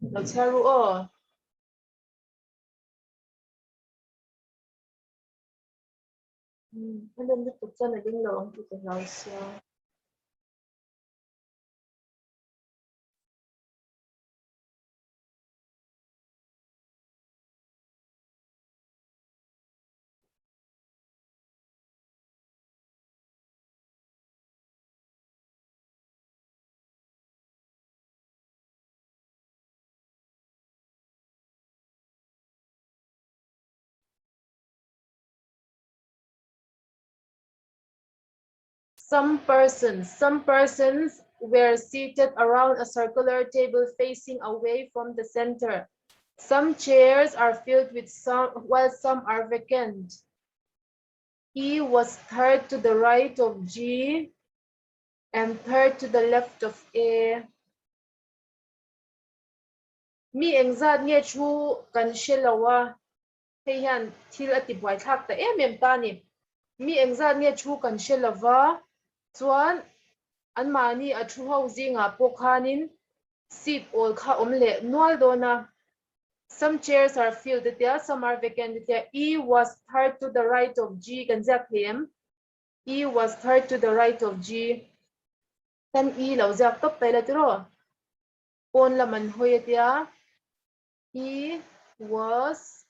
lo charu o anh nên tiếp tục cho này đến lo ông tụiเราsao Some persons were seated around a circular table facing away from the center. Some chairs are filled with while some are vacant. E was third to the right of G and third to the left of A. Mi engzat nge chu kan shelawa hian thil ati buai thak ta em ta ni mi engzat nge chu kan shelawa chuan an mani a thu ho zinga pokanin seat all kha omle nual dona. Some chairs are filled there, some are vacant there. E was third to the right of G kan zak hem. E was third to the right of G. Tan E lo zak top tai la tro. On la man hoya E was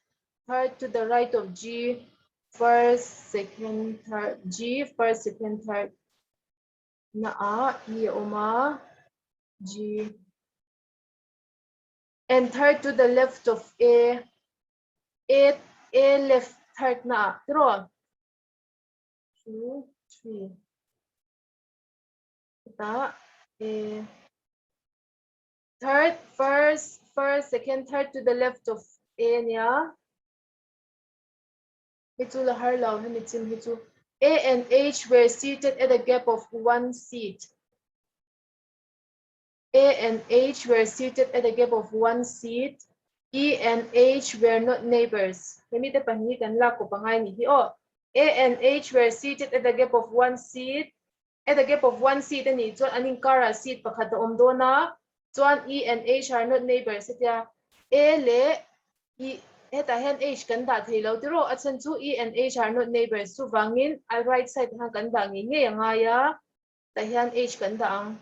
third to the right of G, first, second, third. G, first, second, third. Na E oma G. And third to the left of A. A left third na. Draw. 2, 3. A. Third, first, second, third to the left of A niya. Hitu la HLAUH hnitim hitu. A and H were seated at a gap of 1 seat. A and H were seated at a gap of 1 seat. E and H were not neighbors. A and H were seated at the gap of 1 seat. At the gap of 1 seat, ani chuan aning kara seat pakhat omdona. Chuan E and H are not neighbors. A le E eta hen H kan da thelo tiro achan chu E and H are not neighbors. Su wangin al right side han kan da ngi nge anga ya ta hian H kan da ang.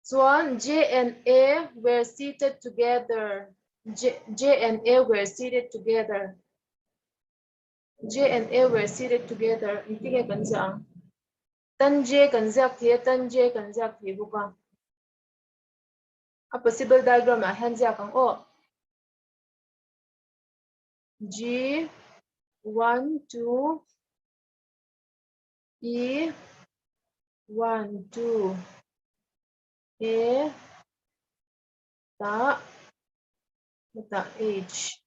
Chuan J and A were seated together. J and A were seated together. J and A were seated together. Itinge kan jang. Tan J kan jak the, tan J kan jak the buka. A possible diagram a han jak ang o. G 1 2 E 1 2 A ta H.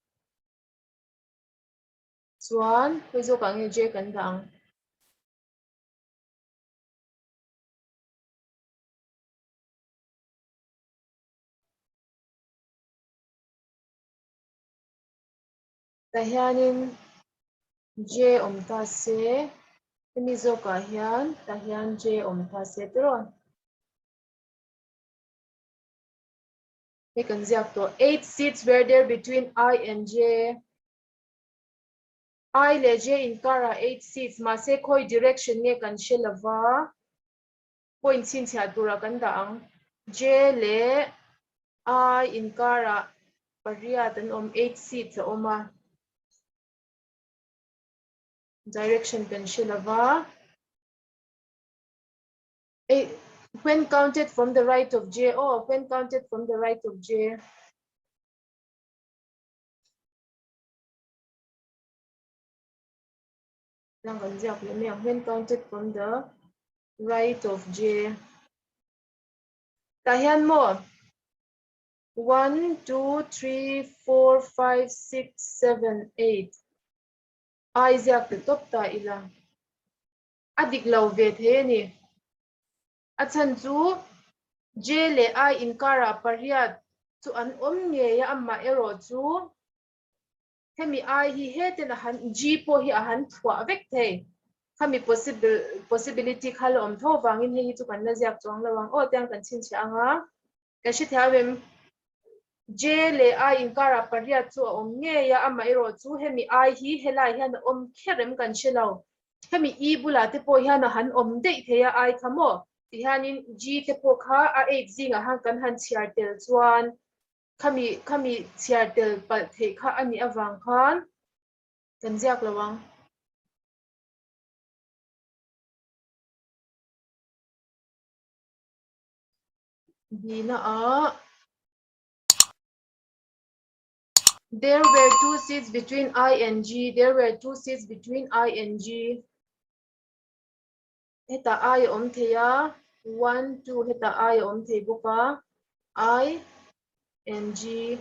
Chuan bây giờ cả J kan dang. Ta hianin J ta se ni zo ka hian ta hian J ta se tron. He kan ziak to 8 seats were there between I and J. I le J in kara 8 seats ma se khoi direction nge kan shelawa point sin cha dura kan dang J le I in kara pariat an 8 seats oma direction kan shelawa when counted from the right of J. When counted from the right of J. When counted from the right of J. Tahian mo. 1, 2, 3, 4, 5, 6, 7, 8. Aizawl the top ta ila. Adik lau vet he ni. Achan chu J le I in kara pariat chu an nge ya amma ero chu hemi I hi he ten han G po hi han thwa vek the kami possibility khal om tho wangin hi chu kan la ziak chong lawang o tiang kan chin chi anga ka shi thawem j le I inkara pariat chu om nge ya ama ero chu hemi I hi helai hian om kherem kan shelo hemi I bula te po hian han om dei theya I thamo ti hanin g te po kha a ek zinga han kan han chiar tel chuan kami chiar tel pal the kha ani awang khan kan ziak lawang bina a there were two seats between I and G. There were two seats between I and G. Heta I om theya 1 2 heta I om the boka I and G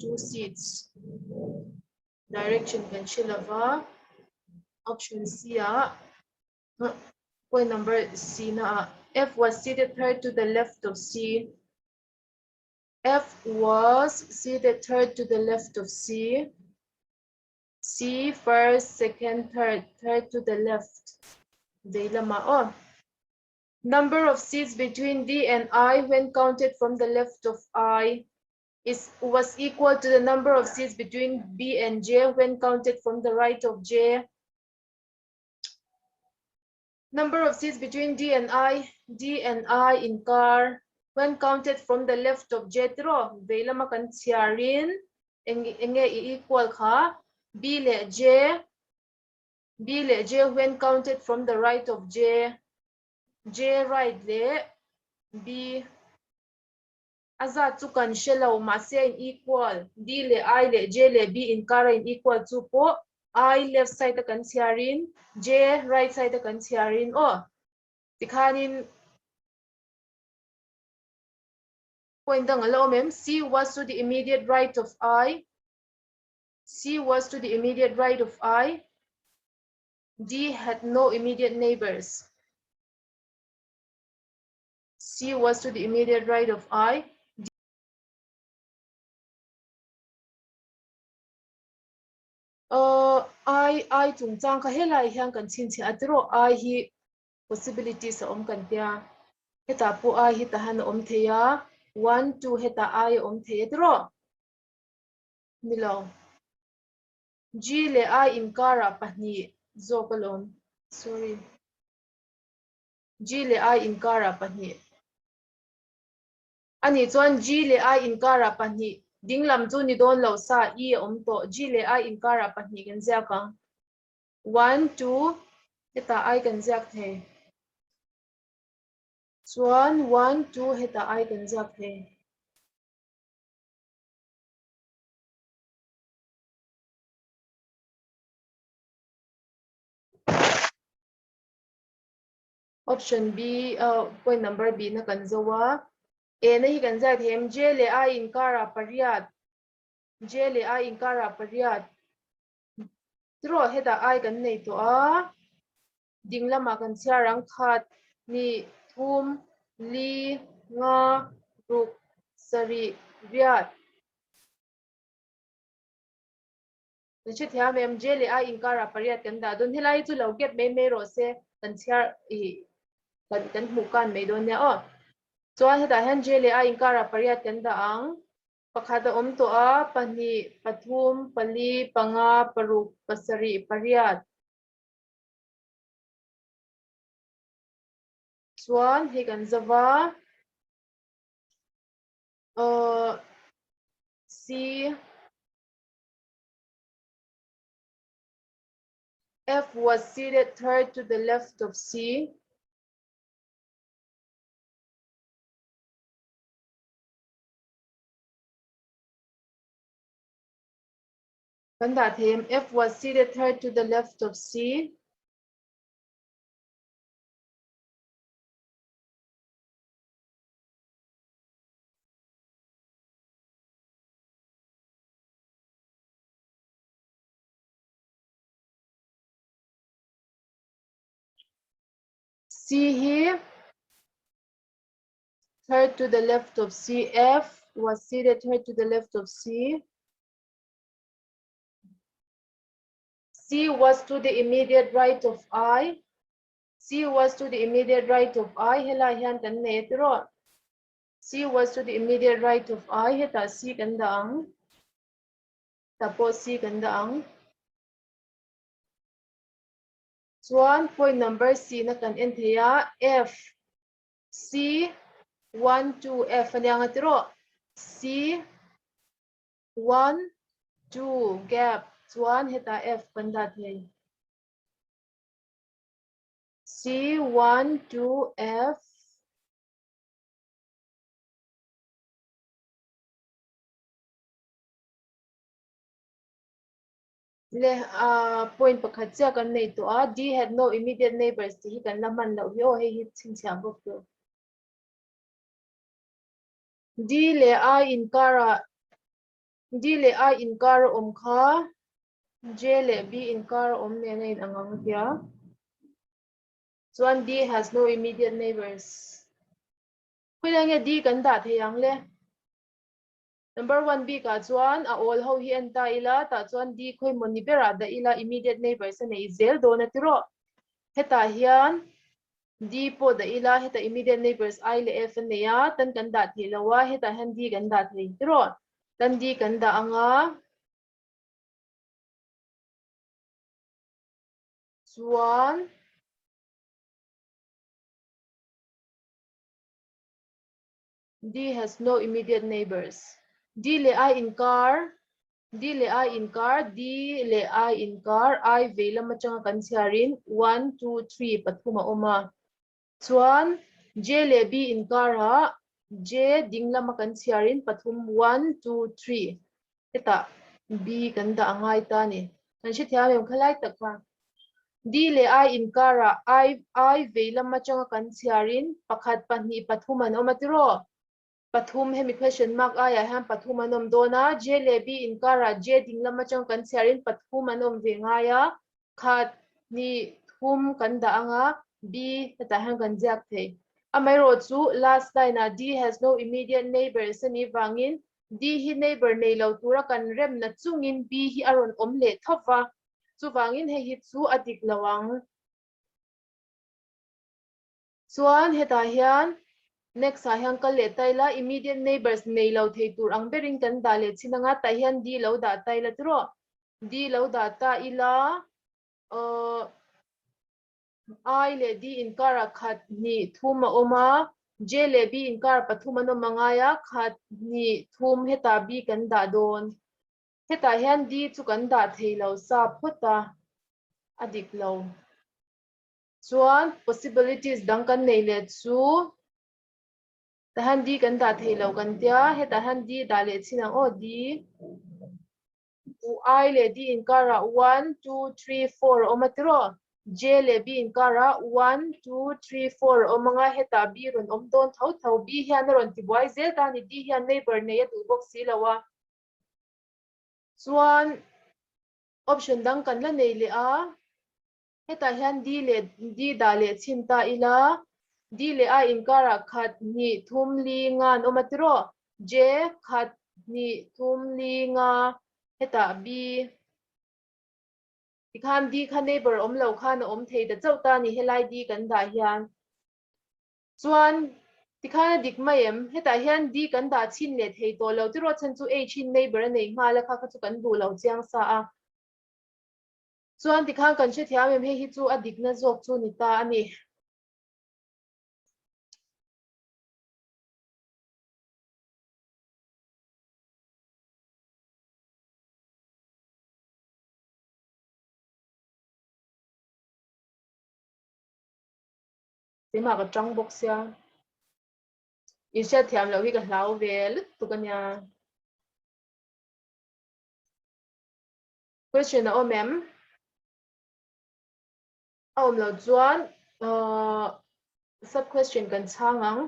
2 seats. Direction kan shilava option C a point number C na F was seated third to the left of C. F was seated third to the left of C. C first, second, third to the left. The lama on. Number of seats between D and I when counted from the left of I was equal to the number of seats between B and J when counted from the right of J. Number of seats between D and I in car when counted from the left of J tro the lama kan chiarin enge equal kha B le J when counted from the right of J right le B azat chu kan shelo ma se in equal D le I le J le B in car in equal chu po I left side ta kan chiarin J right side ta kan chiarin o tikhanin point dang alo mem C was to the immediate right of I. C was to the immediate right of I. D had no immediate neighbors. C was to the immediate right of I. I chung chang kha helai hian kan chin chi atro I hi possibilities om kan tia heta pu I hi ta han om theya 1 2 heta I om the atro milo G le I in kara pahni zokalom sorry G le I in kara pahni ani chuan G le I in kara pahni dinglam chu ni don lo sa I om to G le I in kara pahni kan zia ka 1 2 heta I kan ziak the chuan 1 2 heta I kan ziak the option B point number B na kan zowa A na hi kan ziak them J le I in kara pariat J le I in kara pariat tro heta I kan nei to a dinglama kan chiarang khat ni thum li nga ruk sari riat che thia mem J le I in kara pariat kan da don helai chu lo get me ro se kan chiar I kan mu kan me don ne o chuan heta han J le I in kara pariat kan da ang pakhata om to a pani pathum pali panga paruk pasari pariat chuan he kan zawa C F was seated third to the left of C. When that him, F was seated third to the left of C. C here, third to the left of C. F was seated third to the left of C. C was to the immediate right of I. C was to the immediate right of I hela hian kan ne tro. C was to the immediate right of I heta C kan daang. Tapos C kan daang. Chuan point number C na kan en thea F C 1 2 F anyang atro. C 1 2 gap chuan heta F kan da thei. C1 2 F le point pakhat cha kan nei to a D had no immediate neighbors ti hi kan laman lo hi o hei hi ching chha bok to D le I in kara om kha J le B in kara om ne nei angang kya chuan D has no immediate neighbors khuilang D kan da theyang le number 1B ka chuan a all ho hi an ta ila ta chuan D khoi moni bera da ila immediate neighbors ane zel do na tiro heta hian D po da ila heta immediate neighbors I le F ane ya tan kan da thilawa heta han D kan da thei tiro tan D kan da anga chuan D has no immediate neighbors D le I in car D le I in car I vela machanga kan siarin 1 2 3 pathuma oma chuan J le B in car ha J dingla makan siarin pathum 1 2 3 eta B kan da angai ta ni kan shi thia mem khalai takwa D le I in car I vela machanga kan siarin pakhat pahni pathuman omatiro pathum hemi question mark aya han pathum anom dona J le B in kara J dinglam machang kan siarin pathum anom vengaya khat ni thum kan da anga B ta han kan jak the amai ro chu last line na D has no immediate neighbors ani wangin D hi neighbor nei lo tura kan rem na chungin B hi aron om le thowa chu wangin he hi chu adik lawang chuan heta hian next hian kal le taila immediate neighbors nei lo thei tur ang bering kan da le chinanga ta hian D lo da taila tro D lo da ta ila I le D in kara khat ni thuma oma J le B in kara pathuma no mangaya khat ni thum heta B kan da don heta hian D chu kan da thei lo sa phota adik lo chuan possibilities dang kan nei le chu tahan D kan da thei lo kan tia heta han D da le china o D I le D in kara 1 2 3 4 omatro J le B in kara 1 2 3 4 omanga heta B ron om don thau thau B hian ron ti boy zel ta ni D hian neighbor ne tu box silawa chuan option dang kan la nei le a heta hian D da le chin ta ila D le I in kara khat ni thum li ngan omatro J khat ni thum li nga heta B ikhan D khan neighbor om lo khan om thei da chauta ni helai D kan da hian chuan tikhan dik mayem heta hian D kan da chin le thei to lo tiro chan chu a chin neighbor nei ma la kha kha chu kan du lo chiang sa a chuan tikhan kan che thia mem he hi chu adik na jok chu ni ta ani ma ka tang box ya isha thiam lo hi ka hlau vel tu kanya question na omem om lo chuan sub question kan changang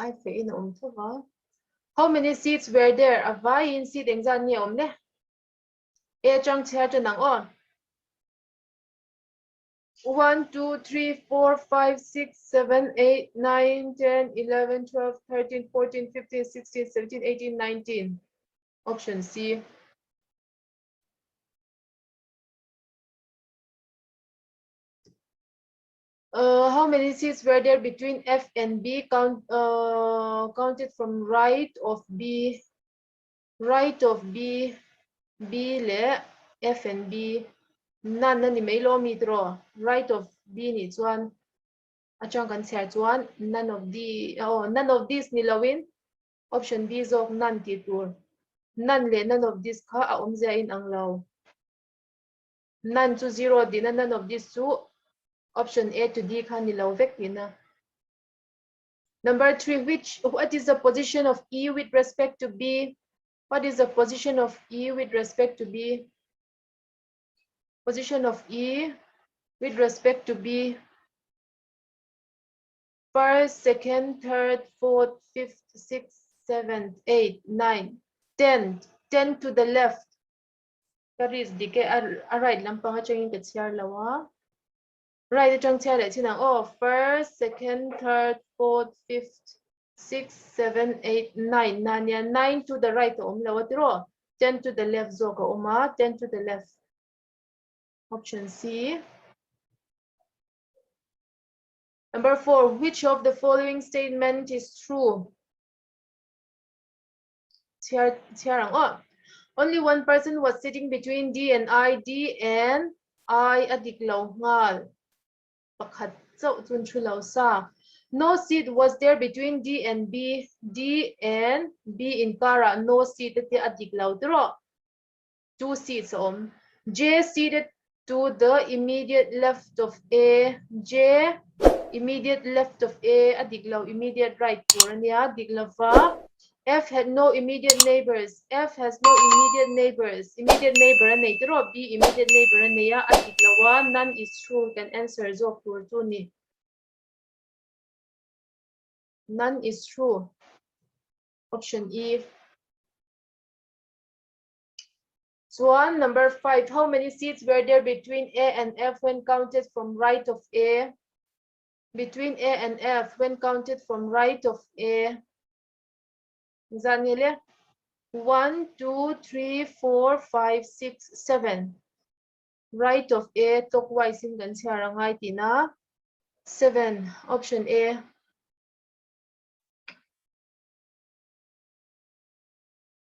ai fe in om thowa how many seats were there a vai in seat engzan ni om ne e chang chair to nang on 1, 2, 3, 4, 5, 6, 7, 8, 9, 10, 11, 12, 13, 14, 15, 16, 17, 18, 19. Option C. How many seats were there between F and B? Counted from right of B. Right of B. B le F and B. None ni mai lo mi draw. Right of B ni chuan. Achang kan share chuan none of these ni lawin. Option B is of none ti tur. None le none of this kha a omzia in ang law. None to 0 din none of these two. Option A to D kha ni law vek na. Number 3, what is the position of E with respect to B? What is the position of E with respect to B? Position of E with respect to B. First, second, third, fourth, fifth, sixth, seventh, eighth, ninth, 10. 10 to the left. That is the right. Lampang chungin ke chiar lawa. Right chang chiar le chinang. Oh, first, second, third, fourth, fifth, 6, 7, 8, 9. Nanya 9 to the right. Lawa 10 to the left. Zoka oma 10 to the left. Option C. Number 4, which of the following statement is true? Only one person was sitting between D and I. D and I adiklaw ngal. Pakhat chau chun chulaw sa. No seat was there between D and B. D and B in Kara. No seat at the adiklaw draw. 2 seats om. J seated to the immediate left of A. J immediate left of A adiklaw immediate right turanya adiklawa. F had no immediate neighbors. F has no immediate neighbors. Immediate neighbor and draw B immediate neighbor and adiklawa. None is true. Can answer zok turtuni. None is true. Option E. Swan number 5. How many seats were there between A and F when counted from right of A? Between A and F when counted from right of A. 1, 2, 3, 4, 5, 6, 7. Right of A, talkwise in Gansiarangai Tina. 7. Option A.